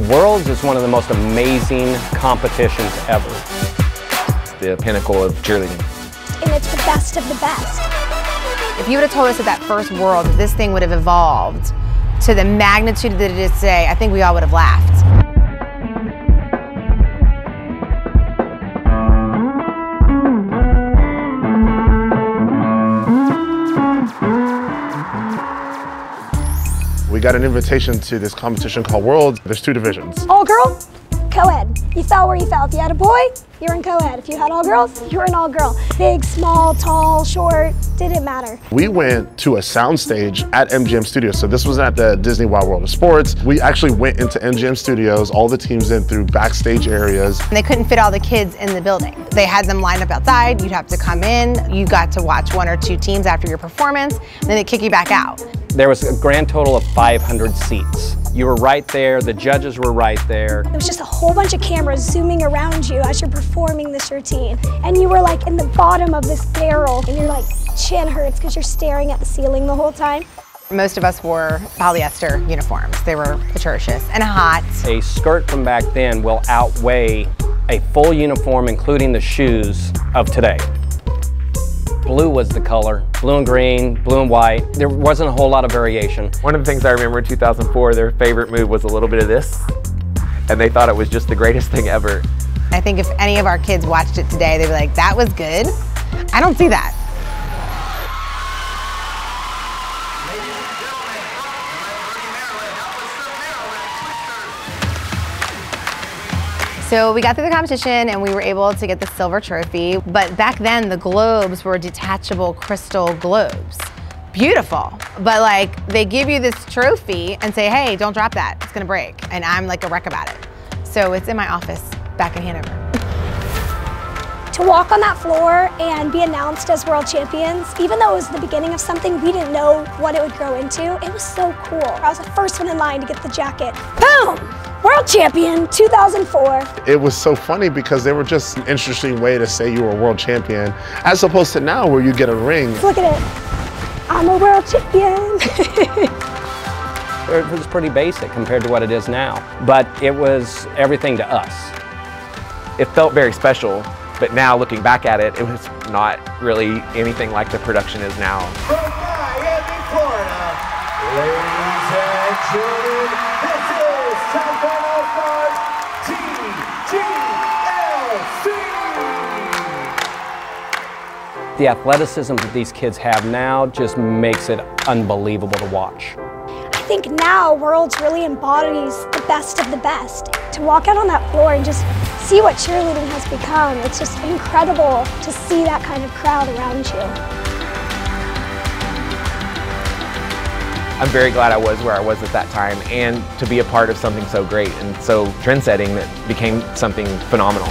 Worlds is one of the most amazing competitions ever. It's the pinnacle of cheerleading. And it's the best of the best. If you would have told us at that first World that this thing would have evolved to the magnitude that it is today, I think we all would have laughed. We got an invitation to this competition called Worlds. There's 2 divisions. All girl, co-ed. You fell where you fell. If you had a boy, you're in co-ed. If you had all girls, you're in all girl. Big, small, tall, short, didn't matter. We went to a soundstage at MGM Studios. So this was at the Disney Wide World of Sports. We actually went into MGM Studios, all the teams in through backstage areas. And they couldn't fit all the kids in the building. They had them lined up outside. You'd have to come in. You got to watch 1 or 2 teams after your performance, and then they'd kick you back out. There was a grand total of 500 seats. You were right there, the judges were right there. It was just a whole bunch of cameras zooming around you as you're performing this routine. And you were like in the bottom of this barrel, and your like chin hurts because you're staring at the ceiling the whole time. Most of us wore polyester uniforms. They were atrocious and hot. A skirt from back then will outweigh a full uniform, including the shoes, of today. Blue was the color, blue and green, blue and white. There wasn't a whole lot of variation. One of the things I remember in 2004, their favorite move was a little bit of this, and they thought it was just the greatest thing ever. I think if any of our kids watched it today, they'd be like, that was good. I don't see that. So we got through the competition and we were able to get the silver trophy, but back then the globes were detachable crystal globes. Beautiful, but like they give you this trophy and say, hey, don't drop that, it's gonna break. And I'm like a wreck about it. So it's in my office back in Hanover. To walk on that floor and be announced as world champions, even though it was the beginning of something we didn't know what it would grow into, it was so cool. I was the first one in line to get the jacket. Boom! World champion 2004. It was so funny because they were just an interesting way to say you were a world champion, as opposed to now where you get a ring. Look at it. I'm a world champion. It was pretty basic compared to what it is now, but it was everything to us. It felt very special, but now looking back at it, it was not really anything like the production is now. From Miami, Florida, ladies and gentlemen, this is Top Gun All-Stars TGLC. The athleticism that these kids have now just makes it unbelievable to watch. I think now Worlds really embodies the best of the best. To walk out on that floor and just see what cheerleading has become, it's just incredible to see that kind of crowd around you. I'm very glad I was where I was at that time, and to be a part of something so great and so trend-setting that became something phenomenal.